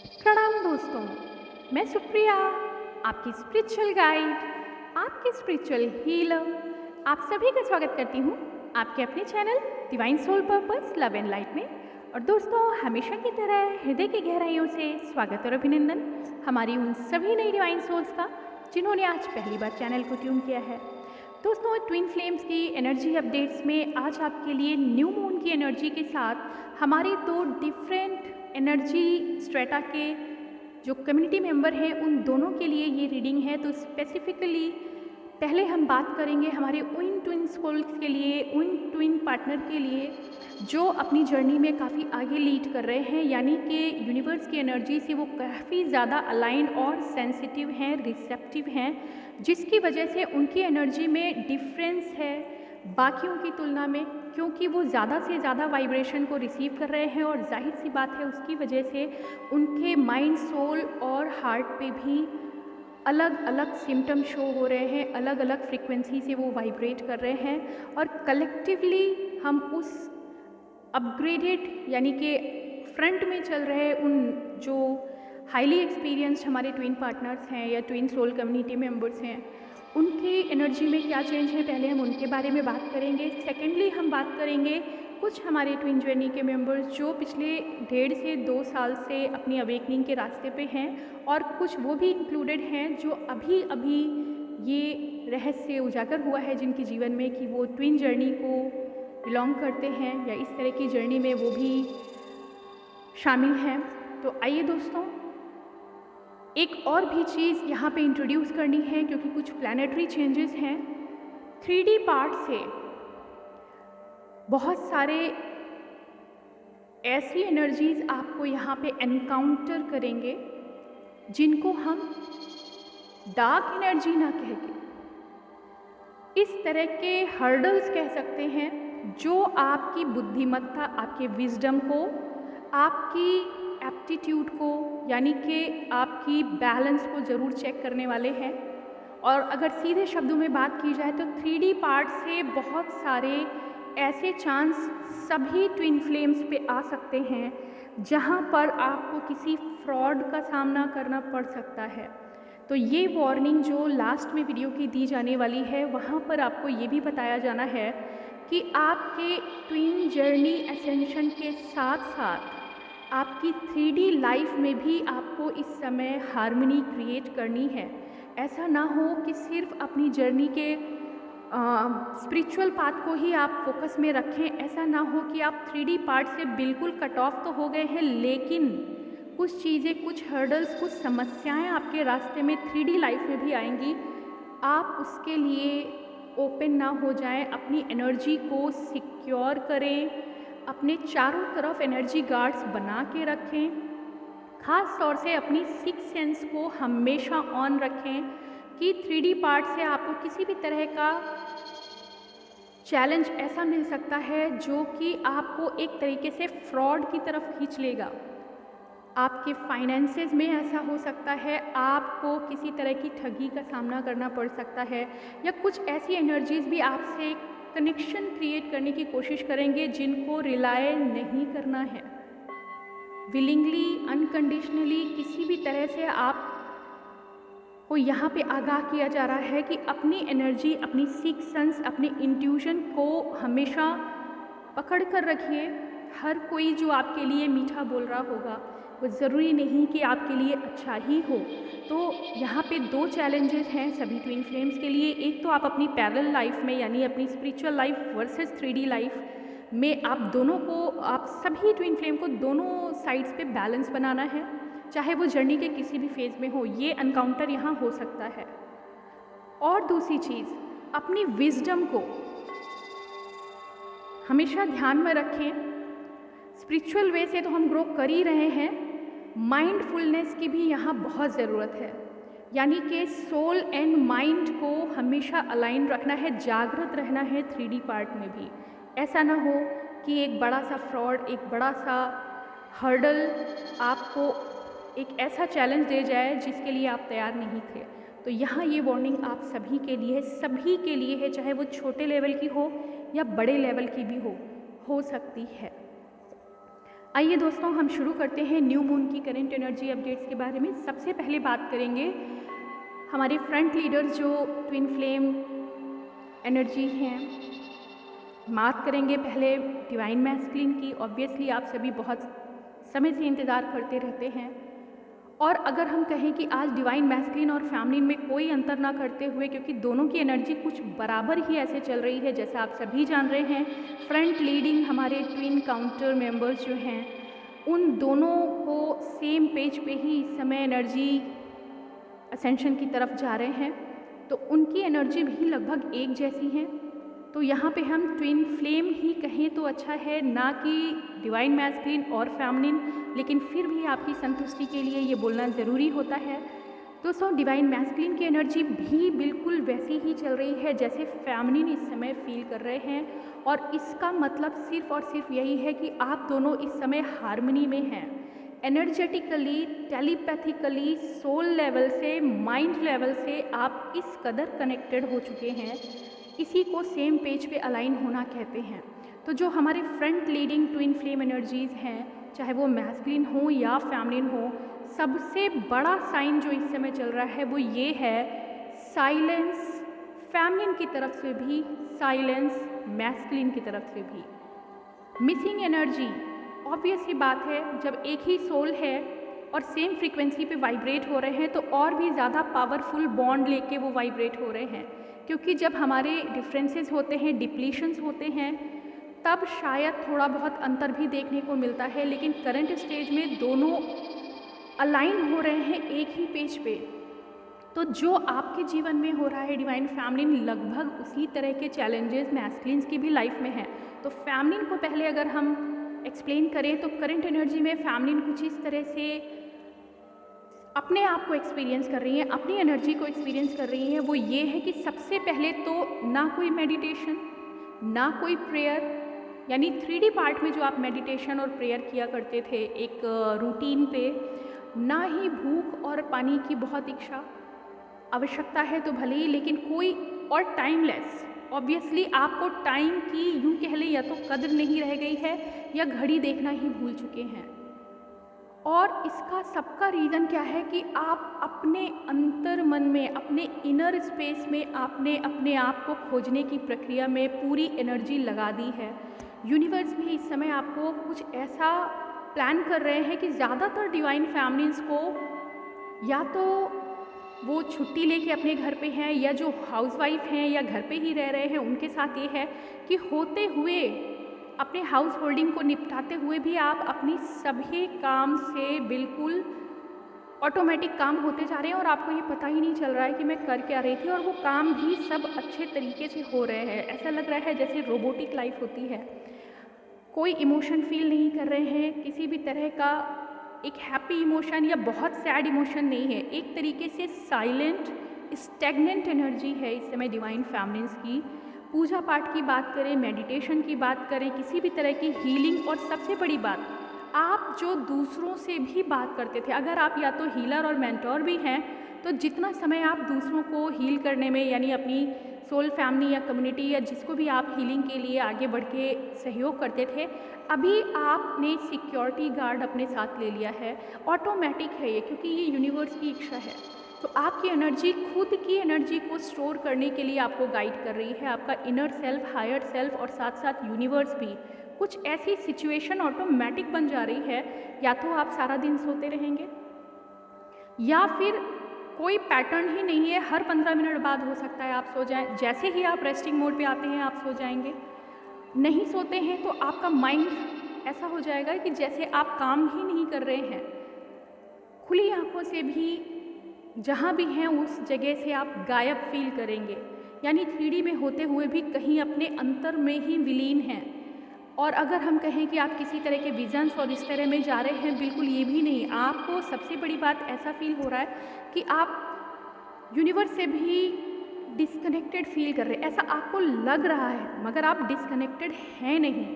प्रणाम दोस्तों, मैं सुप्रिया, आपकी स्पिरिचुअल गाइड, आपकी स्पिरिचुअल हीलर। आप सभी का स्वागत करती हूँ आपके अपने channel divine soul purpose love and light में। और दोस्तों, हमेशा की तरह हृदय की गहराइयों से स्वागत और अभिनंदन हमारी उन सभी नई डिवाइन सोल्स का जिन्होंने आज पहली बार चैनल को ट्यून किया है। दोस्तों, ट्विन फ्लेम्स की एनर्जी अपडेट्स में आज आपके लिए न्यू मून की एनर्जी के साथ हमारे दो डिफरेंट एनर्जी स्ट्रेटा के जो कम्युनिटी मेंबर हैं उन दोनों के लिए ये रीडिंग है। तो स्पेसिफिकली पहले हम बात करेंगे हमारे उन ट्विन सोल्स के लिए, उन ट्विन पार्टनर के लिए जो अपनी जर्नी में काफ़ी आगे लीड कर रहे हैं, यानी कि यूनिवर्स की एनर्जी से वो काफ़ी ज़्यादा अलाइन और सेंसिटिव हैं, रिसेप्टिव हैं, जिसकी वजह से उनकी एनर्जी में डिफरेंस है बाकियों की तुलना में, क्योंकि वो ज़्यादा से ज़्यादा वाइब्रेशन को रिसीव कर रहे हैं। और जाहिर सी बात है उसकी वजह से उनके माइंड, सोल और हार्ट पे भी अलग अलग सिम्टम शो हो रहे हैं, अलग अलग फ्रीक्वेंसी से वो वाइब्रेट कर रहे हैं। और कलेक्टिवली हम उस अपग्रेडेड यानी कि फ्रंट में चल रहे उन जो हाईली एक्सपीरियंस्ड हमारे ट्विन पार्टनर्स हैं या ट्विन सोल कम्युनिटी मेंबर्स हैं, उनकी एनर्जी में क्या चेंज है, पहले हम उनके बारे में बात करेंगे। सेकेंडली हम बात करेंगे कुछ हमारे ट्विन जर्नी के मेंबर्स जो पिछले 1.5 से 2 साल से अपनी अवेकनिंग के रास्ते पे हैं, और कुछ वो भी इंक्लूडेड हैं जो अभी अभी ये रहस्य उजागर हुआ है जिनके जीवन में कि वो ट्विन जर्नी को बिलोंग करते हैं या इस तरह की जर्नी में वो भी शामिल हैं। तो आइए दोस्तों, एक और भी चीज़ यहाँ पे इंट्रोड्यूस करनी है क्योंकि कुछ प्लैनेटरी चेंजेस हैं। 3D पार्ट से बहुत सारे ऐसी एनर्जीज आपको यहाँ पे एनकाउंटर करेंगे जिनको हम डार्क एनर्जी ना कह के इस तरह के हर्डल्स कह सकते हैं जो आपकी बुद्धिमत्ता, आपके विजडम को, आपकी एप्टीट्यूड को, यानी कि आपकी बैलेंस को ज़रूर चेक करने वाले हैं। और अगर सीधे शब्दों में बात की जाए तो 3D पार्ट से बहुत सारे ऐसे चांस सभी ट्विन फ्लेम्स पे आ सकते हैं जहां पर आपको किसी फ्रॉड का सामना करना पड़ सकता है। तो ये वार्निंग जो लास्ट में वीडियो की दी जाने वाली है, वहाँ पर आपको ये भी बताया जाना है कि आपके ट्विन जर्नी एसेंशन के साथ साथ आपकी 3D लाइफ में भी आपको इस समय हार्मनी क्रिएट करनी है। ऐसा ना हो कि सिर्फ अपनी जर्नी के स्पिरिचुअल पाथ को ही आप फोकस में रखें। ऐसा ना हो कि आप 3D पार्ट से बिल्कुल कट ऑफ तो हो गए हैं, लेकिन कुछ चीज़ें, कुछ हर्डल्स, कुछ समस्याएं आपके रास्ते में 3D लाइफ में भी आएंगी। आप उसके लिए ओपन ना हो जाएं, अपनी एनर्जी को सिक्योर करें, अपने चारों तरफ एनर्जी गार्ड्स बना के रखें, ख़ास तौर से अपनी सिक्स सेंस को हमेशा ऑन रखें कि 3D पार्ट से आपको किसी भी तरह का चैलेंज ऐसा मिल सकता है जो कि आपको एक तरीके से फ्रॉड की तरफ खींच लेगा। आपके फाइनेंसेस में ऐसा हो सकता है, आपको किसी तरह की ठगी का सामना करना पड़ सकता है, या कुछ ऐसी एनर्जीज भी आपसे कनेक्शन क्रिएट करने की कोशिश करेंगे जिनको रिलाय नहीं करना है। विलिंगली, अनकंडीशनली किसी भी तरह से आप को यहाँ पे आगाह किया जा रहा है कि अपनी एनर्जी, अपनी सिक्स सेंस, अपने इंट्यूशन को हमेशा पकड़ कर रखिए। हर कोई जो आपके लिए मीठा बोल रहा होगा वो ज़रूरी नहीं कि आपके लिए अच्छा ही हो। तो यहाँ पे दो चैलेंजेस हैं सभी ट्विन फ्लेम्स के लिए। एक तो आप अपनी पैरेलल लाइफ में, यानी अपनी spiritual life versus 3D life में, आप दोनों को, आप सभी ट्विन फ्लेम को दोनों साइड्स पे बैलेंस बनाना है, चाहे वो जर्नी के किसी भी फेज़ में हो। ये एनकाउंटर यहाँ हो सकता है। और दूसरी चीज़, अपनी विजडम को हमेशा ध्यान में रखें। स्पिरिचुअल वे से तो हम ग्रो कर ही रहे हैं, माइंडफुलनेस की भी यहाँ बहुत ज़रूरत है, यानी कि सोल एंड माइंड को हमेशा अलाइन रखना है, जागृत रहना है 3D पार्ट में भी। ऐसा ना हो कि एक बड़ा सा फ्रॉड, एक बड़ा सा हर्डल आपको एक ऐसा चैलेंज दे जाए जिसके लिए आप तैयार नहीं थे। तो यहाँ ये वार्निंग आप सभी के लिए है, सभी के लिए है, चाहे वो छोटे लेवल की हो या बड़े लेवल की भी हो सकती है। आइए दोस्तों, हम शुरू करते हैं न्यू मून की करंट एनर्जी अपडेट्स के बारे में। सबसे पहले बात करेंगे हमारे फ्रंट लीडर जो ट्विन फ्लेम एनर्जी हैं। बात करेंगे पहले डिवाइन मैस्कुलिन की। ऑब्वियसली आप सभी बहुत समय से इंतज़ार करते रहते हैं, और अगर हम कहें कि आज डिवाइन मैस्कुलिन और फेमिनिन में कोई अंतर ना करते हुए, क्योंकि दोनों की एनर्जी कुछ बराबर ही ऐसे चल रही है, जैसा आप सभी जान रहे हैं, फ्रंट लीडिंग हमारे ट्विन काउंटर मेंबर्स जो हैं, उन दोनों को सेम पेज पे ही इस समय एनर्जी असेंशन की तरफ जा रहे हैं, तो उनकी एनर्जी भी लगभग एक जैसी हैं। तो यहाँ पे हम ट्विन फ्लेम ही कहें तो अच्छा है, ना कि डिवाइन मैस्कुलिन और फेमिनिन, लेकिन फिर भी आपकी संतुष्टि के लिए ये बोलना ज़रूरी होता है। दोस्तों, डिवाइन मैस्कुलिन की एनर्जी भी बिल्कुल वैसी ही चल रही है जैसे फेमिनिन इस समय फील कर रहे हैं, और इसका मतलब सिर्फ और सिर्फ यही है कि आप दोनों इस समय हार्मनी में हैं। एनर्जेटिकली, टेलीपैथिकली, सोल लेवल से, माइंड लेवल से आप इस कदर कनेक्टेड हो चुके हैं, इसी को सेम पेज पे अलाइन होना कहते हैं। तो जो हमारे front leading twin flame energies हैं, चाहे वो मैस्कुलिन हो या फेमिनिन हो, सबसे बड़ा साइन जो इस समय चल रहा है वो ये है साइलेंस, फेमिनिन की तरफ से भी, साइलेंस मैस्कुलिन की तरफ से भी। मिसिंग एनर्जी, ऑब्वियस ही बात है, जब एक ही सोल है और सेम फ्रीक्वेंसी पे वाइब्रेट हो रहे हैं तो और भी ज़्यादा पावरफुल बॉन्ड लेके वो वाइब्रेट हो रहे हैं, क्योंकि जब हमारे डिफरेंसेस होते हैं, डिप्लीशंस होते हैं, तब शायद थोड़ा बहुत अंतर भी देखने को मिलता है, लेकिन करंट स्टेज में दोनों अलाइन हो रहे हैं एक ही पेज पे। तो जो आपके जीवन में हो रहा है डिवाइन फेमिनिन, लगभग उसी तरह के चैलेंजेस मैस्कुलिन्स की भी लाइफ में है। तो फेमिनिन को पहले अगर हम एक्सप्लेन करें तो करंट एनर्जी में फेमिनिन कुछ इस तरह से अपने आप को एक्सपीरियंस कर रही हैं, अपनी एनर्जी को एक्सपीरियंस कर रही हैं। वो ये है कि सबसे पहले तो ना कोई मेडिटेशन, ना कोई प्रेयर, यानी 3D पार्ट में जो आप मेडिटेशन और प्रेयर किया करते थे एक रूटीन पे, ना ही भूख और पानी की बहुत इच्छा, आवश्यकता है तो भले ही, लेकिन कोई, और टाइमलेस। ऑब्वियसली आपको टाइम की यूँ कह लें या तो कद्र नहीं रह गई है, या घड़ी देखना ही भूल चुके हैं। और इसका सबका रीज़न क्या है कि आप अपने अंतर मन में, अपने इनर स्पेस में आपने अपने आप को खोजने की प्रक्रिया में पूरी एनर्जी लगा दी है। यूनिवर्स भी इस समय आपको कुछ ऐसा प्लान कर रहे हैं कि ज़्यादातर डिवाइन फैमिलीज़ को या तो वो छुट्टी लेके अपने घर पे हैं, या जो हाउसवाइफ हैं या घर पे ही रह रहे हैं, उनके साथ ये है कि होते हुए अपने हाउस होल्डिंग को निपटाते हुए भी आप अपनी सभी काम से बिल्कुल ऑटोमेटिक काम होते जा रहे हैं, और आपको ये पता ही नहीं चल रहा है कि मैं कर क्या रही थी, और वो काम भी सब अच्छे तरीके से हो रहे हैं। ऐसा लग रहा है जैसे रोबोटिक लाइफ होती है, कोई इमोशन फील नहीं कर रहे हैं, किसी भी तरह का एक हैप्पी इमोशन या बहुत सैड इमोशन नहीं है। एक तरीके से साइलेंट, स्टैग्नेंट एनर्जी है इस समय डिवाइन फेमिनिन्स की। पूजा पाठ की बात करें, मेडिटेशन की बात करें, किसी भी तरह की हीलिंग, और सबसे बड़ी बात, आप जो दूसरों से भी बात करते थे, अगर आप या तो हीलर और मेंटोर भी हैं, तो जितना समय आप दूसरों को हील करने में, यानी अपनी सोल फैमिली या कम्युनिटी या जिसको भी आप हीलिंग के लिए आगे बढ़ के सहयोग करते थे, अभी आपने सिक्योरिटी गार्ड अपने साथ ले लिया है। ऑटोमेटिक है ये, क्योंकि ये यूनिवर्स की इच्छा है। तो आपकी एनर्जी खुद की एनर्जी को स्टोर करने के लिए आपको गाइड कर रही है, आपका इनर सेल्फ, हायर सेल्फ, और साथ साथ यूनिवर्स भी। कुछ ऐसी सिचुएशन ऑटोमेटिक बन जा रही है, या तो आप सारा दिन सोते रहेंगे, या फिर कोई पैटर्न ही नहीं है, हर 15 मिनट बाद हो सकता है आप सो जाएं। जैसे ही आप रेस्टिंग मोड पे आते हैं आप सो जाएंगे। नहीं सोते हैं तो आपका माइंड ऐसा हो जाएगा कि जैसे आप काम ही नहीं कर रहे हैं। खुली आंखों से भी जहाँ भी हैं उस जगह से आप गायब फील करेंगे, यानी 3D में होते हुए भी कहीं अपने अंतर में ही विलीन हैं। और अगर हम कहें कि आप किसी तरह के विजन्स और इस तरह में जा रहे हैं, बिल्कुल ये भी नहीं। आपको सबसे बड़ी बात ऐसा फील हो रहा है कि आप यूनिवर्स से भी डिस्कनेक्टेड फील कर रहे हैं, ऐसा आपको लग रहा है, मगर आप डिस्कनेक्टेड हैं नहीं।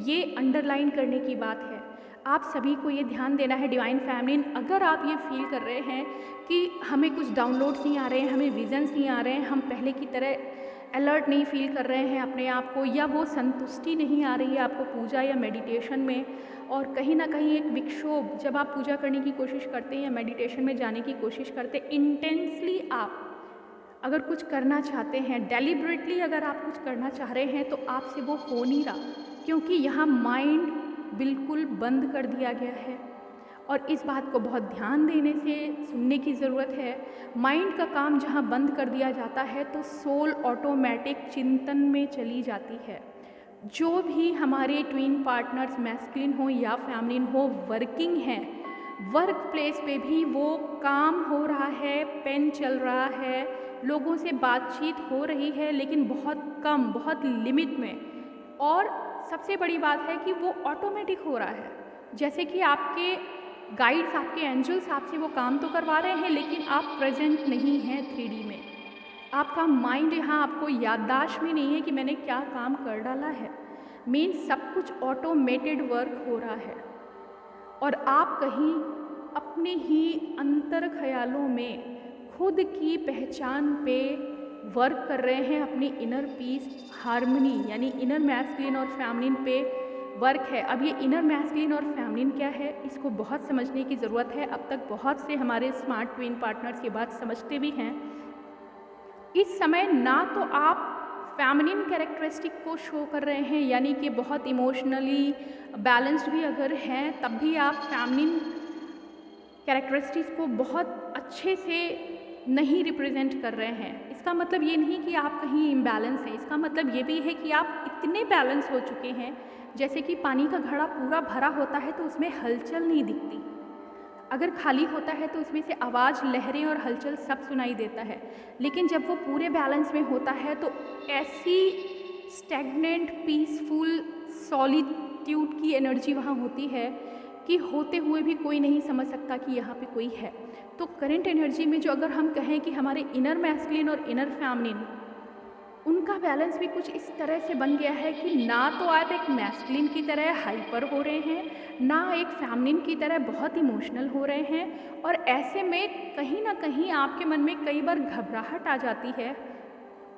ये अंडरलाइन करने की बात है। आप सभी को ये ध्यान देना है डिवाइन फैमिली, अगर आप ये फील कर रहे हैं कि हमें कुछ डाउनलोड्स नहीं आ रहे हैं, हमें विजन्स नहीं आ रहे हैं, हम पहले की तरह अलर्ट नहीं फील कर रहे हैं अपने आप को, या वो संतुष्टि नहीं आ रही है आपको पूजा या मेडिटेशन में, और कहीं ना कहीं एक विक्षोभ, जब आप पूजा करने की कोशिश करते हैं या मेडिटेशन में जाने की कोशिश करते हैं, इंटेंसली आप अगर कुछ करना चाहते हैं, डेलिबरेटली अगर आप कुछ करना चाह रहे हैं, तो आपसे वो हो नहीं रहा, क्योंकि यहाँ माइंड बिल्कुल बंद कर दिया गया है। और इस बात को बहुत ध्यान देने से सुनने की ज़रूरत है। माइंड का काम जहाँ बंद कर दिया जाता है तो सोल ऑटोमेटिक चिंतन में चली जाती है। जो भी हमारे ट्विन पार्टनर्स मैस्कुलिन हो या फेमिनिन हो, वर्किंग हैं, वर्क प्लेस पे भी वो काम हो रहा है, पेन चल रहा है, लोगों से बातचीत हो रही है, लेकिन बहुत कम, बहुत लिमिट में। और सबसे बड़ी बात है कि वो ऑटोमेटिक हो रहा है, जैसे कि आपके गाइड्स, आपके एंजल्स आपसे वो काम तो करवा रहे हैं, लेकिन आप प्रेजेंट नहीं हैं 3D में। आपका माइंड यहाँ आपको याददाश्त में नहीं है कि मैंने क्या काम कर डाला है। मेन सब कुछ ऑटोमेटेड वर्क हो रहा है और आप कहीं अपने ही अंतर ख्यालों में खुद की पहचान पे वर्क कर रहे हैं, अपनी इनर पीस, हार्मनी, यानी इनर मैस्कुलिन और फेमिनिन पे वर्क है। अब ये इनर मैस्कुलिन और फेमिनिन क्या है, इसको बहुत समझने की ज़रूरत है। अब तक बहुत से हमारे स्मार्ट ट्विन पार्टनर्स ये बात समझते भी हैं। इस समय ना तो आप फेमिनिन कैरेक्टरिस्टिक को शो कर रहे हैं, यानी कि बहुत इमोशनली बैलेंस्ड भी अगर हैं, तब भी आप फेमिनिन कैरेक्टरिस्टिक्स को बहुत अच्छे से नहीं रिप्रेजेंट कर रहे हैं। इसका मतलब ये नहीं कि आप कहीं इम्बैलेंस हैं, इसका मतलब ये भी है कि आप इतने बैलेंस हो चुके हैं, जैसे कि पानी का घड़ा पूरा भरा होता है तो उसमें हलचल नहीं दिखती, अगर खाली होता है तो उसमें से आवाज़, लहरें और हलचल सब सुनाई देता है। लेकिन जब वो पूरे बैलेंस में होता है तो ऐसी स्टैग्नेंट, पीसफुल, सॉलिट्यूड की एनर्जी वहाँ होती है कि होते हुए भी कोई नहीं समझ सकता कि यहाँ पे कोई है। तो करंट एनर्जी में जो अगर हम कहें कि हमारे इनर मैस्कुलिन और इनर फेमिनिन, उनका बैलेंस भी कुछ इस तरह से बन गया है कि ना तो आप एक मैस्कुलिन की तरह हाइपर हो रहे हैं, ना एक फेमिनिन की तरह बहुत इमोशनल हो रहे हैं। और ऐसे में कहीं ना कहीं आपके मन में कई बार घबराहट आ जाती है,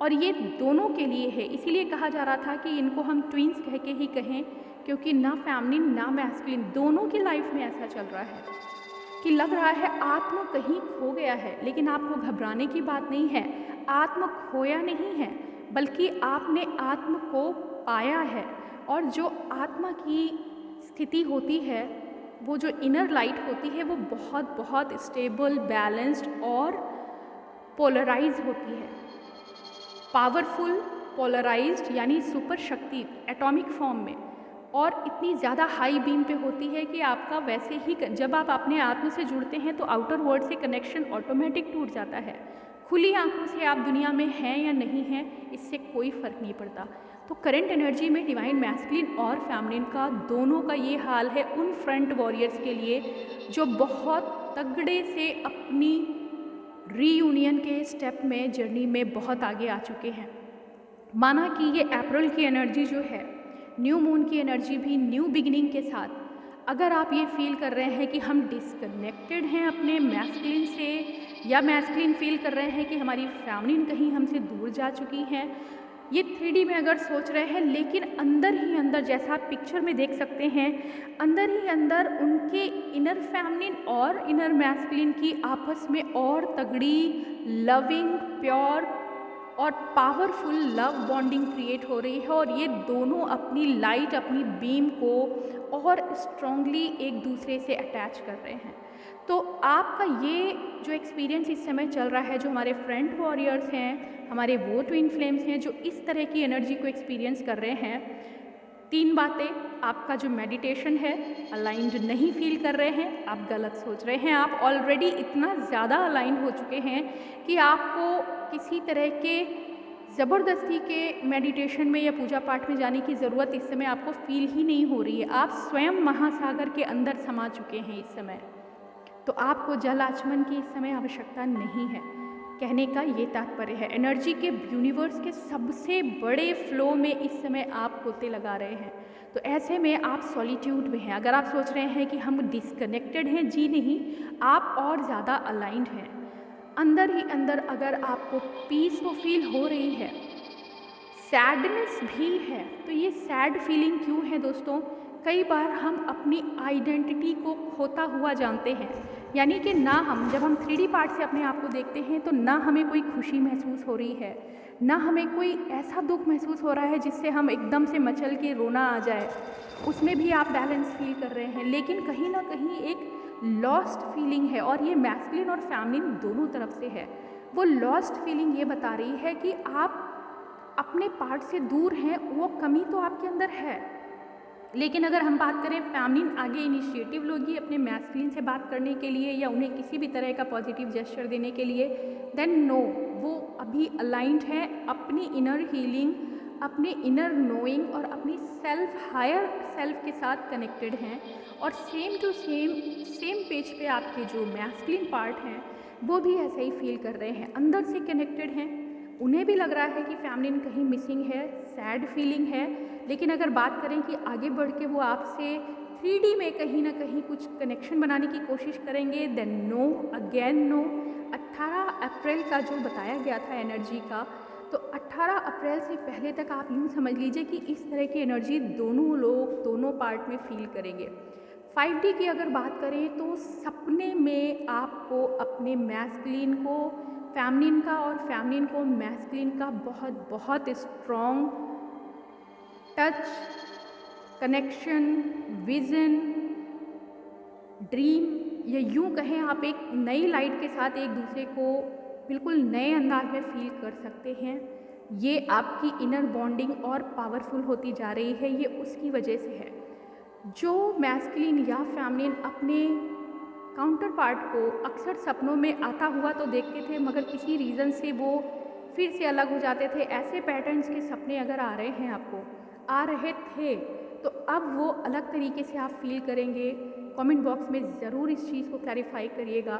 और ये दोनों के लिए है। इसीलिए कहा जा रहा था कि इनको हम ट्विंस कह के ही कहें, क्योंकि ना फेमिनिन ना मैस्कुलिन, दोनों की लाइफ में ऐसा चल रहा है कि लग रहा है आत्मा कहीं खो गया है। लेकिन आपको घबराने की बात नहीं है, आत्मा खोया नहीं है, बल्कि आपने आत्मा को पाया है। और जो आत्मा की स्थिति होती है, वो जो इनर लाइट होती है, वो बहुत बहुत स्टेबल, बैलेंस्ड और पोलराइज होती है। पावरफुल, पोलराइज्ड, यानी सुपर शक्ति एटॉमिक फॉर्म में, और इतनी ज़्यादा हाई बीम पे होती है कि आपका वैसे ही जब आप अपने आत्मा से जुड़ते हैं तो आउटर वर्ल्ड से कनेक्शन ऑटोमेटिक टूट जाता है। खुली आंखों से आप दुनिया में हैं या नहीं हैं, इससे कोई फ़र्क नहीं पड़ता। तो करंट एनर्जी में डिवाइन मैस्कुलिन और फेमिनिन का, दोनों का ये हाल है उन फ्रंट वॉरियर्स के लिए जो बहुत तगड़े से अपनी रीयूनियन के स्टेप में, जर्नी में बहुत आगे आ चुके हैं। माना कि ये अप्रैल की एनर्जी जो है, न्यू मून की एनर्जी भी न्यू बिगिनिंग के साथ, अगर आप ये फील कर रहे हैं कि हम डिस्कनेक्टेड हैं अपने मैस्कुलिन से, या मैस्कुलिन फील कर रहे हैं कि हमारी फेमिनिन कहीं हमसे दूर जा चुकी हैं, ये 3D में अगर सोच रहे हैं, लेकिन अंदर ही अंदर, जैसा आप पिक्चर में देख सकते हैं, अंदर ही अंदर उनके इनर फेमिनिन और इनर मैस्कुलिन की आपस में और तगड़ी, लविंग, प्योर और पावरफुल लव बॉन्डिंग क्रिएट हो रही है। और ये दोनों अपनी लाइट, अपनी बीम को और स्ट्रॉन्गली एक दूसरे से अटैच कर रहे हैं। तो आपका ये जो एक्सपीरियंस इस समय चल रहा है, जो हमारे फ्रंट वॉरियर्स हैं, हमारे वो ट्विन फ्लेम्स हैं जो इस तरह की एनर्जी को एक्सपीरियंस कर रहे हैं, 3 बातें। आपका जो मेडिटेशन है, अलाइंड नहीं फील कर रहे हैं, आप गलत सोच रहे हैं। आप ऑलरेडी इतना ज़्यादा अलाइंड हो चुके हैं कि आपको किसी तरह के ज़बरदस्ती के मेडिटेशन में या पूजा पाठ में जाने की ज़रूरत इस समय आपको फील ही नहीं हो रही है। आप स्वयं महासागर के अंदर समा चुके हैं इस समय, तो आपको जल आचमन की इस समय आवश्यकता नहीं है। कहने का ये तात्पर्य है, एनर्जी के यूनिवर्स के सबसे बड़े फ्लो में इस समय आप गोते लगा रहे हैं। तो ऐसे में आप सॉलिट्यूड में हैं। अगर आप सोच रहे हैं कि हम डिस्कनेक्टेड हैं, जी नहीं, आप और ज़्यादा अलाइंड हैं। अंदर ही अंदर अगर आपको पीस तो फील हो रही है, सैडनेस भी है। तो ये सैड फीलिंग क्यों है दोस्तों? कई बार हम अपनी आइडेंटिटी को खोता हुआ जानते हैं। यानी कि ना हम जब हम 3D पार्ट से अपने आप को देखते हैं तो ना हमें कोई खुशी महसूस हो रही है, ना हमें कोई ऐसा दुख महसूस हो रहा है जिससे हम एकदम से मचल के रोना आ जाए, उसमें भी आप बैलेंस फील कर रहे हैं। लेकिन कहीं ना कहीं एक लॉस्ट फीलिंग है, और ये मैस्कुलिन और फेमिनिन दोनों तरफ से है। वो लॉस्ट फीलिंग ये बता रही है कि आप अपने पार्ट से दूर हैं, वो कमी तो आपके अंदर है। लेकिन अगर हम बात करें फेमिनिन आगे इनिशिएटिव लोगी अपने मैस्कुलिन से बात करने के लिए या उन्हें किसी भी तरह का पॉजिटिव जेस्चर देने के लिए, देन नो, वो अभी अलाइंड है अपनी इनर हीलिंग, अपने इनर नोइंग और अपनी सेल्फ हायर सेल्फ के साथ कनेक्टेड हैं। और सेम टू सेम पेज पे आपके जो मैस्कुलिन पार्ट हैं वो भी ऐसे ही फील कर रहे हैं, अंदर से कनेक्टेड हैं। उन्हें भी लग रहा है कि फेमिनिन कहीं मिसिंग है, सैड फीलिंग है। लेकिन अगर बात करें कि आगे बढ़ के वो आपसे 3D में कहीं ना कहीं कुछ कनेक्शन बनाने की कोशिश करेंगे, देन नो, अगेन नो। 18 अप्रैल का जो बताया गया था एनर्जी का, तो 18 अप्रैल से पहले तक आप यूँ समझ लीजिए कि इस तरह की एनर्जी दोनों लोग दोनों पार्ट में फील करेंगे। 5D की अगर बात करें तो सपने में आपको अपने मैस्कुलिन को फेमिनिन का और फेमिनिन को मैस्कुलिन का बहुत बहुत strong touch, connection, vision, dream, या यूँ कहें आप एक नई लाइट के साथ एक दूसरे को बिल्कुल नए अंदाज में फील कर सकते हैं। ये आपकी इनर बॉन्डिंग और पावरफुल होती जा रही है, ये उसकी वजह से है। जो मैस्कुलिन या फेमिनिन अपने काउंटर पार्ट को अक्सर सपनों में आता हुआ तो देखते थे, मगर किसी रीज़न से वो फिर से अलग हो जाते थे। ऐसे पैटर्न्स के सपने अगर आ रहे हैं, आपको आ रहे थे, तो अब वो अलग तरीके से आप फील करेंगे। कमेंट बॉक्स में ज़रूर इस चीज़ को क्लैरिफाई करिएगा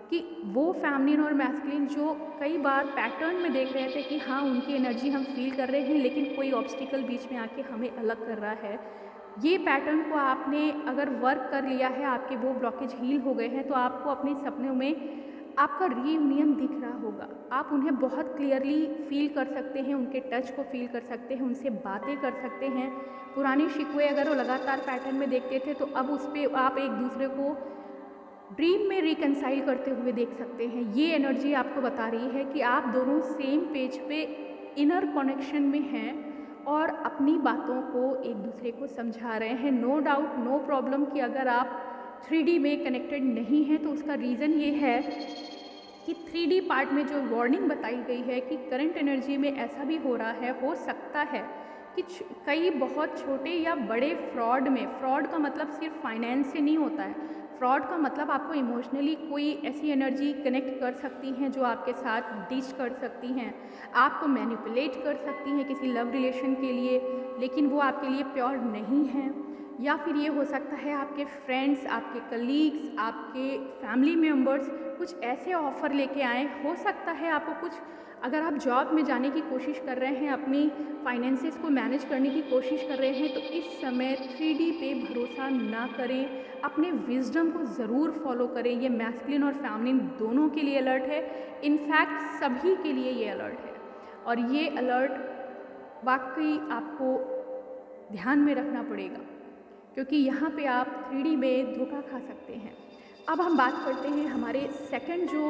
कि वो फेमिनिन और मैस्कुलिन जो कई बार पैटर्न में देख रहे थे कि हाँ उनकी एनर्जी हम फील कर रहे हैं, लेकिन कोई ऑब्स्टिकल बीच में आके हमें अलग कर रहा है, ये पैटर्न को आपने अगर वर्क कर लिया है, आपके वो ब्लॉकेज हील हो गए हैं, तो आपको अपने सपनों में आपका रीयूनियन दिख रहा होगा। आप उन्हें बहुत क्लियरली फील कर सकते हैं, उनके टच को फील कर सकते हैं, उनसे बातें कर सकते हैं। पुराने शिकवे अगर वो लगातार पैटर्न में देखते थे, तो अब उस पर आप एक दूसरे को ड्रीम में रिकंसाइल करते हुए देख सकते हैं। ये एनर्जी आपको बता रही है कि आप दोनों सेम पेज पे इनर कनेक्शन में हैं और अपनी बातों को एक दूसरे को समझा रहे हैं। नो डाउट, नो प्रॉब्लम कि अगर आप 3D में कनेक्टेड नहीं हैं, तो उसका रीज़न ये है कि 3D पार्ट में जो वार्निंग बताई गई है कि करंट एनर्जी में ऐसा भी हो रहा है, हो सकता है कि कई बहुत छोटे या बड़े फ्रॉड में, फ्रॉड का मतलब सिर्फ फाइनेंस से नहीं होता है, फ्रॉड का मतलब आपको इमोशनली कोई ऐसी एनर्जी कनेक्ट कर सकती हैं जो आपके साथ डिच कर सकती हैं, आपको मैनिपुलेट कर सकती हैं किसी लव रिलेशन के लिए, लेकिन वो आपके लिए प्योर नहीं है। या फिर ये हो सकता है आपके फ्रेंड्स, आपके कलीग्स, आपके फैमिली मेम्बर्स कुछ ऐसे ऑफ़र लेके आए। हो सकता है आपको कुछ, अगर आप जॉब में जाने की कोशिश कर रहे हैं, अपनी फाइनेंसेस को मैनेज करने की कोशिश कर रहे हैं, तो इस समय 3D पे भरोसा ना करें, अपने विजडम को ज़रूर फॉलो करें। ये मैस्कुलिन और फेमिनिन दोनों के लिए अलर्ट है, इनफैक्ट सभी के लिए ये अलर्ट है। और ये अलर्ट वाकई आपको ध्यान में रखना पड़ेगा, क्योंकि यहाँ पे आप 3D में धोखा खा सकते हैं। अब हम बात करते हैं हमारे सेकंड जो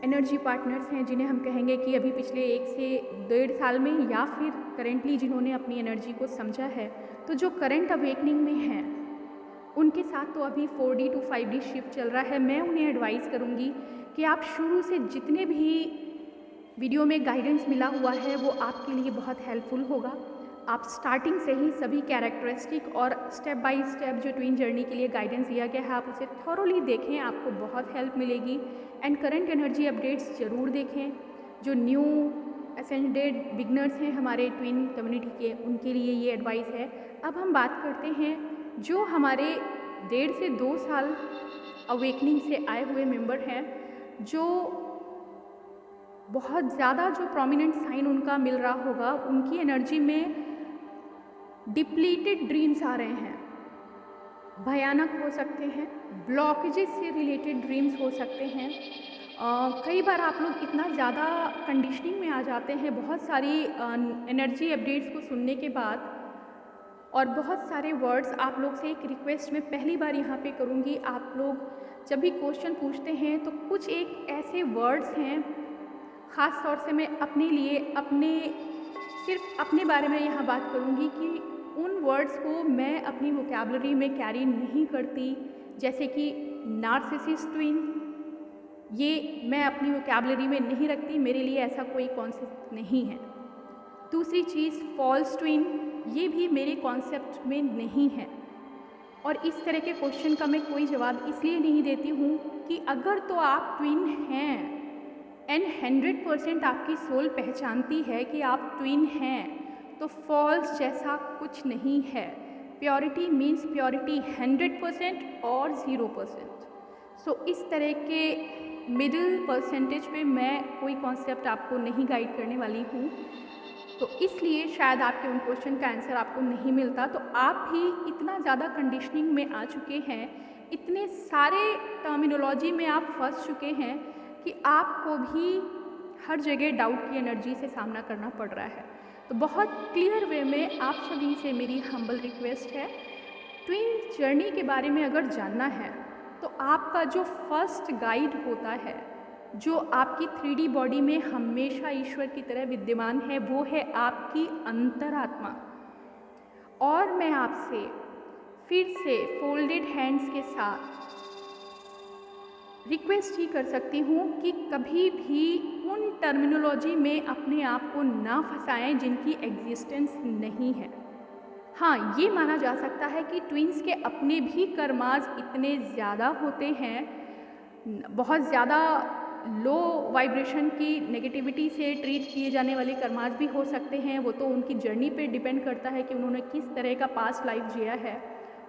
एनर्जी पार्टनर्स हैं, जिन्हें हम कहेंगे कि अभी पिछले 1 से 1.5 साल में या फिर करेंटली जिन्होंने अपनी एनर्जी को समझा है, तो जो करंट अवेकनिंग में हैं उनके साथ तो अभी 4D to 5D शिफ्ट चल रहा है। मैं उन्हें एडवाइस करूँगी कि आप शुरू से जितने भी वीडियो में गाइडेंस मिला हुआ है वो आपके लिए बहुत हेल्पफुल होगा। आप स्टार्टिंग से ही सभी कैरेक्टरिस्टिक और स्टेप बाय स्टेप जो ट्विन जर्नी के लिए गाइडेंस दिया गया है, आप उसे थॉरोली देखें, आपको बहुत हेल्प मिलेगी। एंड करंट एनर्जी अपडेट्स ज़रूर देखें। जो न्यू असेंडेड बिगनर्स हैं हमारे ट्विन कम्युनिटी के, उनके लिए ये एडवाइस है। अब हम बात करते हैं जो हमारे 1.5 से 2 साल अवेकनिंग से आए हुए मेंबर हैं, जो बहुत ज़्यादा जो प्रोमिनेंट साइन उनका मिल रहा होगा, उनकी एनर्जी में डिप्लीटेड ड्रीम्स आ रहे हैं, भयानक हो सकते हैं, ब्लॉकेजेस से रिलेटेड ड्रीम्स हो सकते हैं। कई बार आप लोग इतना ज़्यादा कंडीशनिंग में आ जाते हैं बहुत सारी एनर्जी अपडेट्स को सुनने के बाद, और बहुत सारे वर्ड्स आप लोग से एक रिक्वेस्ट मैं पहली बार यहाँ पे करूँगी। आप लोग जब भी क्वेश्चन पूछते हैं तो कुछ एक ऐसे वर्ड्स हैं, ख़ास तौर से मैं अपने लिए सिर्फ अपने बारे में यहाँ बात करूँगी कि उन वर्ड्स को मैं अपनी वोकैबुलरी में कैरी नहीं करती, जैसे कि नार्सिसिस्ट ट्विन, ये मैं अपनी वोकैबुलरी में नहीं रखती, मेरे लिए ऐसा कोई कॉन्सेप्ट नहीं है। दूसरी चीज़ फॉल्स ट्विन, ये भी मेरे कॉन्सेप्ट में नहीं है। और इस तरह के क्वेश्चन का मैं कोई जवाब इसलिए नहीं देती हूँ कि अगर तो आप ट्विन हैं एंड 100% आपकी सोल पहचानती है कि आप ट्विन हैं, तो फॉल्स जैसा कुछ नहीं है। प्योरिटी मीन्स प्योरिटी 100% और 0%। सो इस तरह के मिडिल परसेंटेज पे मैं कोई कॉन्सेप्ट आपको नहीं गाइड करने वाली हूँ, तो इसलिए शायद आपके उन क्वेश्चन का आंसर आपको नहीं मिलता। तो आप भी इतना ज़्यादा कंडीशनिंग में आ चुके हैं, इतने सारे टर्मिनोलॉजी में आप फंस चुके हैं कि आपको भी हर जगह डाउट की एनर्जी से सामना करना पड़ रहा है। तो बहुत क्लियर वे में आप सभी से मेरी हम्बल रिक्वेस्ट है, ट्विन जर्नी के बारे में अगर जानना है तो आपका जो फर्स्ट गाइड होता है, जो आपकी 3D बॉडी में हमेशा ईश्वर की तरह विद्यमान है, वो है आपकी अंतरात्मा। और मैं आपसे फिर से फोल्डेड हैंड्स के साथ रिक्वेस्ट ही कर सकती हूँ कि कभी भी उन टर्मिनोलॉजी में अपने आप को ना फंसाएं जिनकी एग्जिस्टेंस नहीं है। हाँ, ये माना जा सकता है कि ट्विन्स के अपने भी कर्माज इतने ज़्यादा होते हैं, बहुत ज़्यादा लो वाइब्रेशन की नेगेटिविटी से ट्रीट किए जाने वाले कर्माज भी हो सकते हैं। वो तो उनकी जर्नी पे डिपेंड करता है कि उन्होंने किस तरह का पास्ट लाइफ जिया है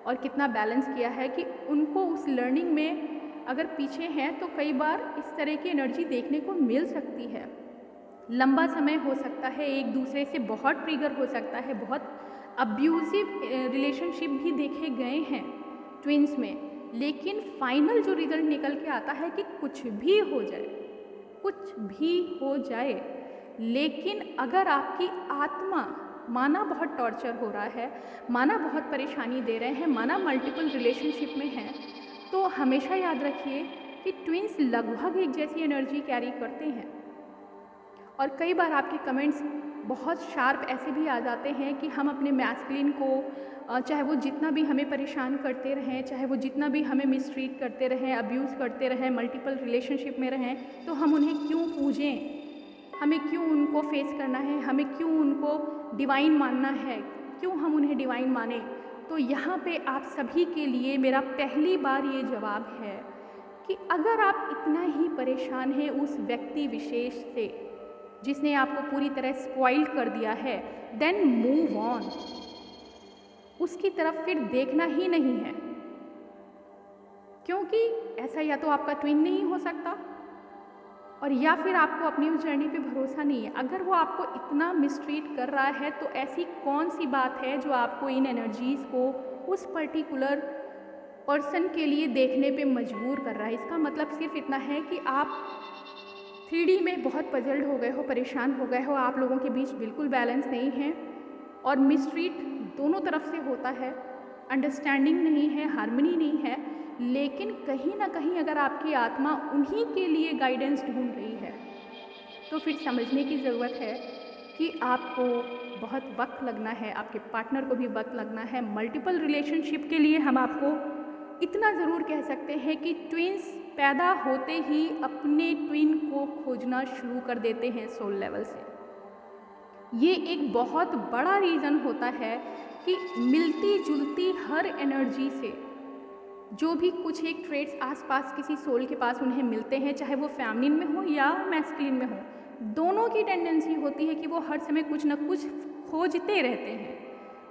और कितना बैलेंस किया है, कि उनको उस लर्निंग में अगर पीछे हैं तो कई बार इस तरह की एनर्जी देखने को मिल सकती है। लंबा समय हो सकता है, एक दूसरे से बहुत ट्रिगर हो सकता है, बहुत अब्यूजिव रिलेशनशिप भी देखे गए हैं ट्विन्स में। लेकिन फाइनल जो रिजल्ट निकल के आता है कि कुछ भी हो जाए, कुछ भी हो जाए, लेकिन अगर आपकी आत्मा माना बहुत टॉर्चर हो रहा है, माना बहुत परेशानी दे रहे हैं, माना मल्टीपल रिलेशनशिप में हैं, तो हमेशा याद रखिए कि ट्विन्स लगभग एक जैसी एनर्जी कैरी करते हैं। और कई बार आपके कमेंट्स बहुत शार्प ऐसे भी आ जाते हैं कि हम अपने मैस्कुलिन को, चाहे वो जितना भी हमें परेशान करते रहें, चाहे वो जितना भी हमें मिसट्रीट करते रहें, अब्यूज़ करते रहें, मल्टीपल रिलेशनशिप में रहें, तो हम उन्हें क्यों पूजें, हमें क्यों उनको फेस करना है, हमें क्यों उनको डिवाइन मानना है, क्यों हम उन्हें डिवाइन माने। तो यहाँ पे आप सभी के लिए मेरा पहली बार ये जवाब है कि अगर आप इतना ही परेशान हैं उस व्यक्ति विशेष से जिसने आपको पूरी तरह स्पॉइल कर दिया है, देन मूव ऑन। उसकी तरफ फिर देखना ही नहीं है, क्योंकि ऐसा या तो आपका ट्विन नहीं हो सकता और या फिर आपको अपनी उस जर्नी पे भरोसा नहीं है। अगर वो आपको इतना मिसट्रीट कर रहा है तो ऐसी कौन सी बात है जो आपको इन एनर्जीज़ को उस पर्टिकुलर पर्सन के लिए देखने पे मजबूर कर रहा है। इसका मतलब सिर्फ इतना है कि आप 3D में बहुत पजल्ड हो गए हो, परेशान हो गए हो, आप लोगों के बीच बिल्कुल बैलेंस नहीं है और मिसट्रीट दोनों तरफ से होता है, अंडरस्टैंडिंग नहीं है, हार्मनी नहीं है। लेकिन कहीं ना कहीं अगर आपकी आत्मा उन्हीं के लिए गाइडेंस ढूंढ रही है तो फिर समझने की ज़रूरत है कि आपको बहुत वक्त लगना है, आपके पार्टनर को भी वक्त लगना है। मल्टीपल रिलेशनशिप के लिए हम आपको इतना ज़रूर कह सकते हैं कि ट्विन्स पैदा होते ही अपने ट्विन को खोजना शुरू कर देते हैं सोल लेवल से। ये एक बहुत बड़ा रीज़न होता है कि मिलती जुलती हर एनर्जी से जो भी कुछ एक ट्रेड्स आसपास किसी सोल के पास उन्हें मिलते हैं, चाहे वो फेमिनिन में हो या मैस्कुलिन में हो, दोनों की टेंडेंसी होती है कि वो हर समय कुछ ना कुछ खोजते रहते हैं।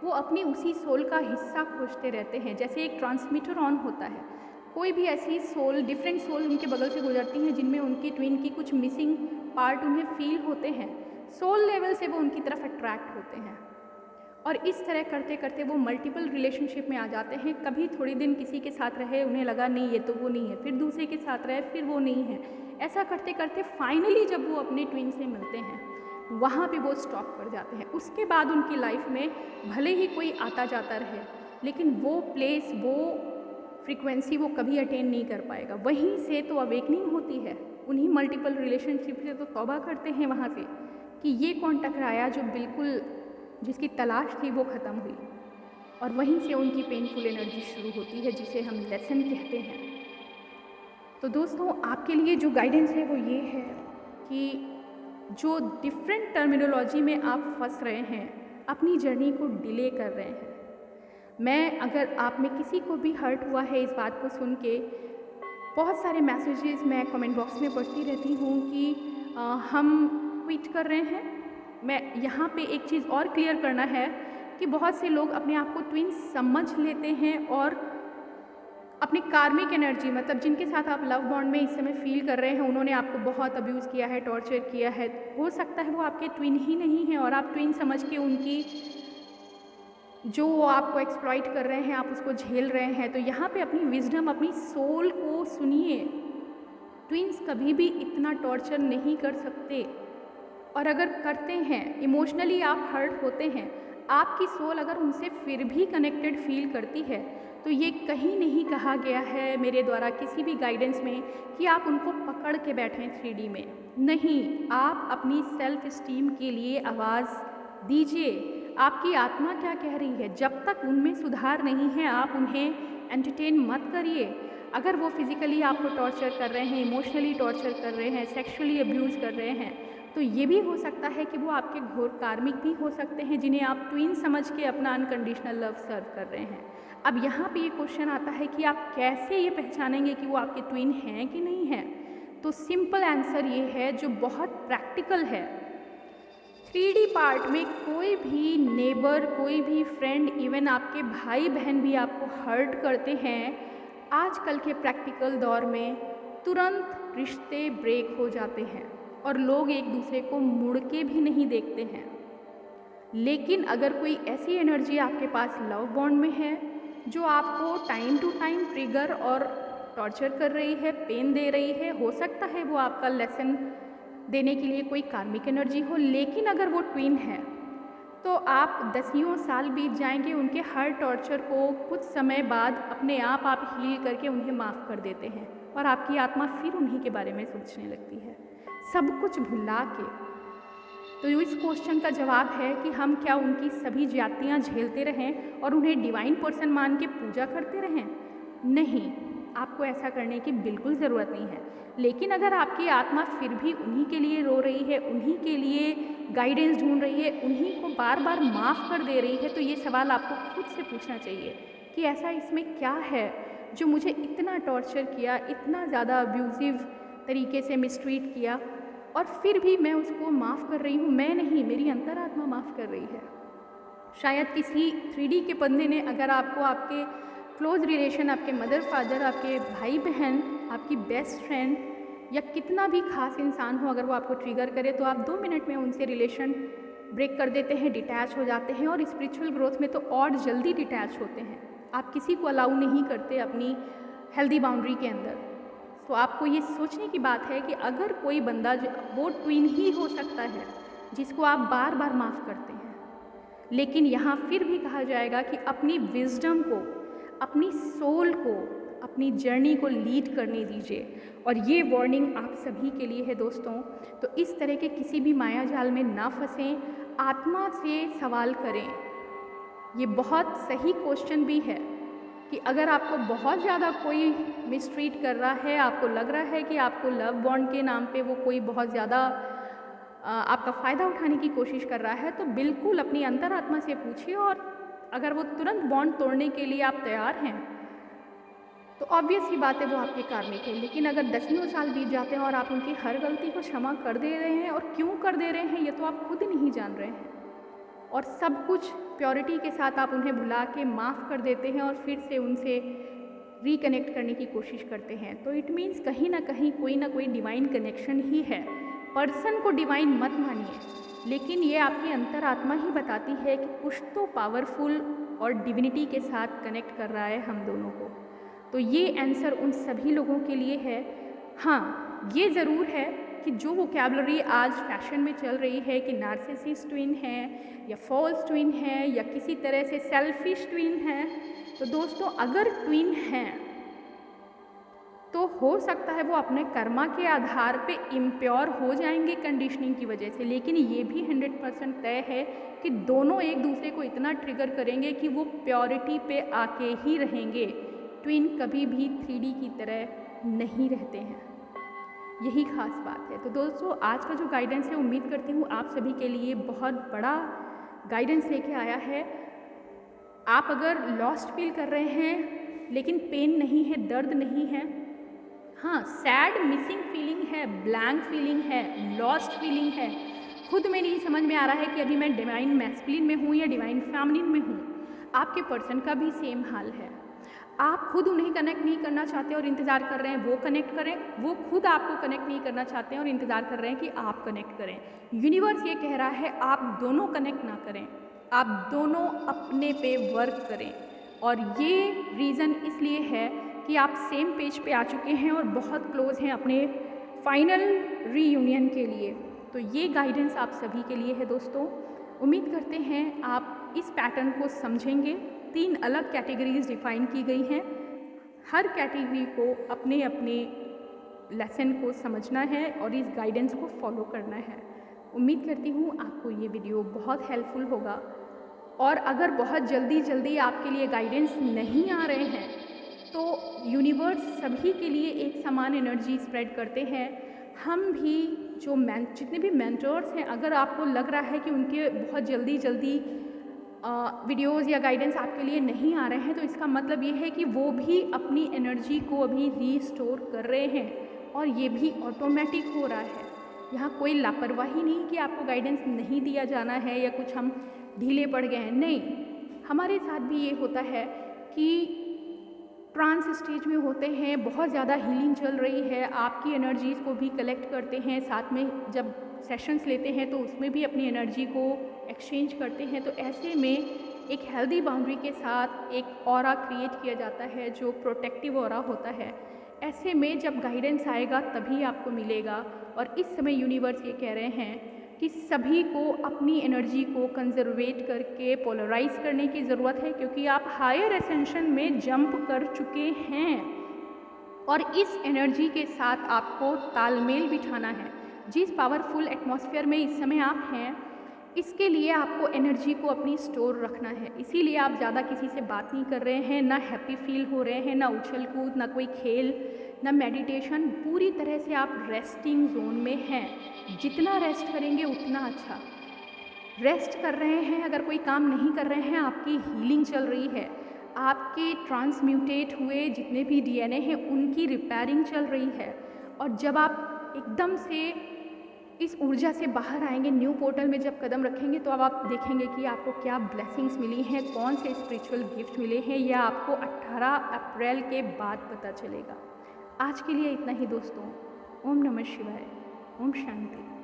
वो अपनी उसी सोल का हिस्सा खोजते रहते हैं। जैसे एक ट्रांसमीटर ऑन होता है, कोई भी ऐसी सोल, डिफरेंट सोल उनके बगल से गुजरती हैं जिनमें उनकी ट्विन की कुछ मिसिंग पार्ट उन्हें फील होते हैं, सोल लेवल से वो उनकी तरफ अट्रैक्ट होते हैं और इस तरह करते करते वो मल्टीपल रिलेशनशिप में आ जाते हैं। कभी थोड़ी दिन किसी के साथ रहे, उन्हें लगा नहीं ये तो वो नहीं है, फिर दूसरे के साथ रहे, फिर वो नहीं है। ऐसा करते करते फाइनली जब वो अपने ट्विन से मिलते हैं वहाँ पे वो स्टॉप कर जाते हैं। उसके बाद उनकी लाइफ में भले ही कोई आता जाता रहे, लेकिन वो प्लेस, वो फ्रीक्वेंसी वो कभी अटेन नहीं कर पाएगा। वहीं से तो अवेकनिंग होती है, उन्हीं मल्टीपल रिलेशनशिप से तो तौबा करते हैं वहाँ से कि ये कौन टकराया जो बिल्कुल जिसकी तलाश थी वो ख़त्म हुई, और वहीं से उनकी पेनफुल एनर्जी शुरू होती है जिसे हम लेसन कहते हैं। तो दोस्तों, आपके लिए जो गाइडेंस है वो ये है कि जो डिफरेंट टर्मिनोलॉजी में आप फंस रहे हैं, अपनी जर्नी को डिले कर रहे हैं। मैं अगर आप में किसी को भी हर्ट हुआ है इस बात को सुन के, बहुत सारे मैसेजेस मैं कमेंट बॉक्स में पढ़ती रहती हूँ कि हम क्विट कर रहे हैं। मैं यहाँ पे एक चीज़ और क्लियर करना है कि बहुत से लोग अपने आप को ट्विन समझ लेते हैं और अपनी कार्मिक एनर्जी, मतलब जिनके साथ आप लव बॉन्ड में इस समय फील कर रहे हैं, उन्होंने आपको बहुत अब्यूज़ किया है, टॉर्चर किया है, हो सकता है वो आपके ट्विन ही नहीं हैं और आप ट्विन समझ के उनकी जो वो आपको एक्सप्लॉइट कर रहे हैं आप उसको झेल रहे हैं। तो यहाँ पे अपनी विजडम, अपनी सोल को सुनिए। ट्विन्स कभी भी इतना टॉर्चर नहीं कर सकते, और अगर करते हैं, इमोशनली आप हर्ट होते हैं, आपकी सोल अगर उनसे फिर भी कनेक्टेड फील करती है, तो ये कहीं नहीं कहा गया है मेरे द्वारा किसी भी गाइडेंस में कि आप उनको पकड़ के बैठें 3D में। नहीं, आप अपनी सेल्फ इस्टीम के लिए आवाज़ दीजिए। आपकी आत्मा क्या कह रही है, जब तक उनमें सुधार नहीं है आप उन्हें एंटरटेन मत करिए। अगर वो फिज़िकली आपको टॉर्चर कर रहे हैं, इमोशनली टॉर्चर कर रहे हैं, सेक्सुअली अब्यूज़ कर रहे हैं, तो ये भी हो सकता है कि वो आपके घोर कार्मिक भी हो सकते हैं जिन्हें आप ट्विन समझ के अपना अनकंडीशनल लव सर्व कर रहे हैं। अब यहाँ पे ये क्वेश्चन आता है कि आप कैसे ये पहचानेंगे कि वो आपके ट्विन हैं कि नहीं हैं। तो सिंपल आंसर ये है जो बहुत प्रैक्टिकल है। 3D पार्ट में कोई भी नेबर, कोई भी फ्रेंड, इवन आपके भाई बहन भी आपको हर्ट करते हैं, आजकल के प्रैक्टिकल दौर में तुरंत रिश्ते ब्रेक हो जाते हैं और लोग एक दूसरे को मुड़ के भी नहीं देखते हैं। लेकिन अगर कोई ऐसी एनर्जी आपके पास लव बॉन्ड में है जो आपको टाइम टू टाइम ट्रिगर और टॉर्चर कर रही है, पेन दे रही है, हो सकता है वो आपका लेसन देने के लिए कोई कार्मिक एनर्जी हो, लेकिन अगर वो ट्विन है तो आप दसियों साल बीत जाएंगे, उनके हर टॉर्चर को कुछ समय बाद अपने आप हील करके उन्हें माफ़ कर देते हैं और आपकी आत्मा फिर उन्हीं के बारे में सोचने लगती है, सब कुछ भुला के। तो इस क्वेश्चन का जवाब है कि हम क्या उनकी सभी ज्यादतियाँ झेलते रहें और उन्हें डिवाइन पर्सन मान के पूजा करते रहें? नहीं, आपको ऐसा करने की बिल्कुल ज़रूरत नहीं है। लेकिन अगर आपकी आत्मा फिर भी उन्हीं के लिए रो रही है, उन्हीं के लिए गाइडेंस ढूंढ रही है, उन्हीं को बार बार माफ़ कर दे रही है, तो ये सवाल आपको खुद से पूछना चाहिए कि ऐसा इसमें क्या है जो मुझे इतना टॉर्चर किया, इतना ज़्यादा अब्यूज़िव तरीके से मिसट्रीट किया, और फिर भी मैं उसको माफ़ कर रही हूँ। मैं नहीं, मेरी अंतरात्मा माफ़ कर रही है। शायद किसी 3D के बंदे ने अगर आपको आपके क्लोज रिलेशन, आपके मदर फादर, आपके भाई बहन, आपकी बेस्ट फ्रेंड या कितना भी खास इंसान हो, अगर वो आपको ट्रिगर करे तो आप 2 मिनट में उनसे रिलेशन ब्रेक कर देते हैं, डिटैच हो जाते हैं। और स्पिरिचुअल ग्रोथ में तो और जल्दी डिटैच होते हैं। आप किसी को अलाउ नहीं करते अपनी हेल्दी बाउंड्री के अंदर। तो आपको ये सोचने की बात है कि अगर कोई बंदा, वो ट्विन ही हो सकता है जिसको आप बार बार माफ़ करते हैं, लेकिन यहाँ फिर भी कहा जाएगा कि अपनी विजडम को, अपनी सोल को, अपनी जर्नी को लीड करने दीजिए। और ये वार्निंग आप सभी के लिए है दोस्तों। तो इस तरह के किसी भी माया जाल में ना फंसें, आत्मा से सवाल करें। ये बहुत सही क्वेश्चन भी है कि अगर आपको बहुत ज़्यादा कोई मिसट्रीट कर रहा है, आपको लग रहा है कि आपको लव बॉन्ड के नाम पे वो कोई बहुत ज़्यादा आपका फ़ायदा उठाने की कोशिश कर रहा है, तो बिल्कुल अपनी अंतरात्मा से पूछिए। और अगर वो तुरंत बॉन्ड तोड़ने के लिए आप तैयार हैं तो ऑब्वियस ही बात है वो आपके कार्मिक है। लेकिन अगर दसियों साल बीत जाते हैं और आप उनकी हर गलती को क्षमा कर दे रहे हैं, और क्यों कर दे रहे हैं ये तो आप खुद नहीं जान रहे हैं, और सब कुछ प्योरिटी के साथ आप उन्हें भुला के माफ़ कर देते हैं और फिर से उनसे रिकनेक्ट करने की कोशिश करते हैं, तो इट मीन्स कहीं ना कहीं कोई ना कोई डिवाइन कनेक्शन ही है। पर्सन को डिवाइन मत मानिए, लेकिन ये आपकी अंतरात्मा ही बताती है कि कुछ तो पावरफुल और डिविनिटी के साथ कनेक्ट कर रहा है हम दोनों को। तो ये आंसर उन सभी लोगों के लिए है। हाँ, ये ज़रूर है कि जो वोकैबुलरी आज फैशन में चल रही है कि नार्सिसिस्ट ट्विन है या फॉल्स ट्विन है या किसी तरह से सेल्फिश ट्विन है, तो दोस्तों अगर ट्विन हैं तो हो सकता है वो अपने कर्मा के आधार पे इम्प्योर हो जाएंगे कंडीशनिंग की वजह से, लेकिन ये भी 100% तय है कि दोनों एक दूसरे को इतना ट्रिगर करेंगे कि वो प्योरिटी पे आके ही रहेंगे। ट्विन कभी भी 3D की तरह नहीं रहते हैं, यही खास बात है। तो दोस्तों आज का जो गाइडेंस है उम्मीद करती हूँ आप सभी के लिए बहुत बड़ा गाइडेंस लेके आया है। आप अगर लॉस्ट फील कर रहे हैं लेकिन पेन नहीं है, दर्द नहीं है, हाँ सैड मिसिंग फीलिंग है, ब्लैंक फीलिंग है, लॉस्ट फीलिंग है, खुद में नहीं समझ में आ रहा है कि अभी मैं डिवाइन मैस्कुलिन में हूँ या डिवाइन फेमिनिन में हूँ, आपके पर्सन का भी सेम हाल है। आप खुद उन्हें कनेक्ट नहीं करना चाहते और इंतज़ार कर रहे हैं वो कनेक्ट करें, वो खुद आपको कनेक्ट नहीं करना चाहते हैं और इंतज़ार कर रहे हैं कि आप कनेक्ट करें। यूनिवर्स ये कह रहा है आप दोनों कनेक्ट ना करें, आप दोनों अपने पे वर्क करें। और ये रीज़न इसलिए है कि आप सेम पेज पे आ चुके हैं और बहुत क्लोज हैं अपने फाइनल रीयूनियन के लिए। तो ये गाइडेंस आप सभी के लिए है दोस्तों। उम्मीद करते हैं आप इस पैटर्न को समझेंगे। 3 अलग कैटेगरीज डिफाइन की गई हैं, हर कैटेगरी को अपने अपने लेसन को समझना है और इस गाइडेंस को फॉलो करना है। उम्मीद करती हूँ आपको ये वीडियो बहुत हेल्पफुल होगा। और अगर बहुत जल्दी आपके लिए गाइडेंस नहीं आ रहे हैं तो यूनिवर्स सभी के लिए एक समान एनर्जी स्प्रेड करते हैं। हम भी जो जितने भी मेंटर्स हैं, अगर आपको लग रहा है कि उनके बहुत जल्दी वीडियोस या गाइडेंस आपके लिए नहीं आ रहे हैं, तो इसका मतलब ये है कि वो भी अपनी एनर्जी को अभी रीस्टोर कर रहे हैं और ये भी ऑटोमेटिक हो रहा है। यहाँ कोई लापरवाही नहीं कि आपको गाइडेंस नहीं दिया जाना है या कुछ हम ढीले पड़ गए हैं, नहीं। हमारे साथ भी ये होता है कि ट्रांस स्टेज में होते हैं, बहुत ज़्यादा हीलिंग चल रही है, आपकी एनर्जीज़ को भी कलेक्ट करते हैं, साथ में जब सेशंस लेते हैं तो उसमें भी अपनी एनर्जी को एक्सचेंज करते हैं। तो ऐसे में एक हेल्दी बाउंड्री के साथ एक ऑरा क्रिएट किया जाता है जो प्रोटेक्टिव ऑरा होता है। ऐसे में जब गाइडेंस आएगा तभी आपको मिलेगा। और इस समय यूनिवर्स ये कह रहे हैं कि सभी को अपनी एनर्जी को कंजर्वेट करके पोलराइज करने की ज़रूरत है, क्योंकि आप हायर एसेंशन में जंप कर चुके हैं और इस एनर्जी के साथ आपको तालमेल बिठाना है। जिस पावरफुल एटमॉस्फेयर में इस समय आप हैं, इसके लिए आपको एनर्जी को अपनी स्टोर रखना है। इसीलिए आप ज़्यादा किसी से बात नहीं कर रहे हैं, ना हैप्पी फील हो रहे हैं, ना उछल कूद, ना कोई खेल, ना मेडिटेशन। पूरी तरह से आप रेस्टिंग जोन में हैं। जितना रेस्ट करेंगे उतना अच्छा। रेस्ट कर रहे हैं, अगर कोई काम नहीं कर रहे हैं, आपकी हीलिंग चल रही है, आपके ट्रांसम्यूटेट हुए जितने भी DNA हैं उनकी रिपेयरिंग चल रही है। और जब आप एकदम से इस ऊर्जा से बाहर आएंगे, न्यू पोर्टल में जब कदम रखेंगे, तो अब आप देखेंगे कि आपको क्या ब्लेसिंग्स मिली हैं, कौन से स्पिरिचुअल गिफ्ट मिले हैं, या आपको 18 अप्रैल के बाद पता चलेगा। आज के लिए इतना ही दोस्तों। ओम नमः शिवाय। ओम शांति।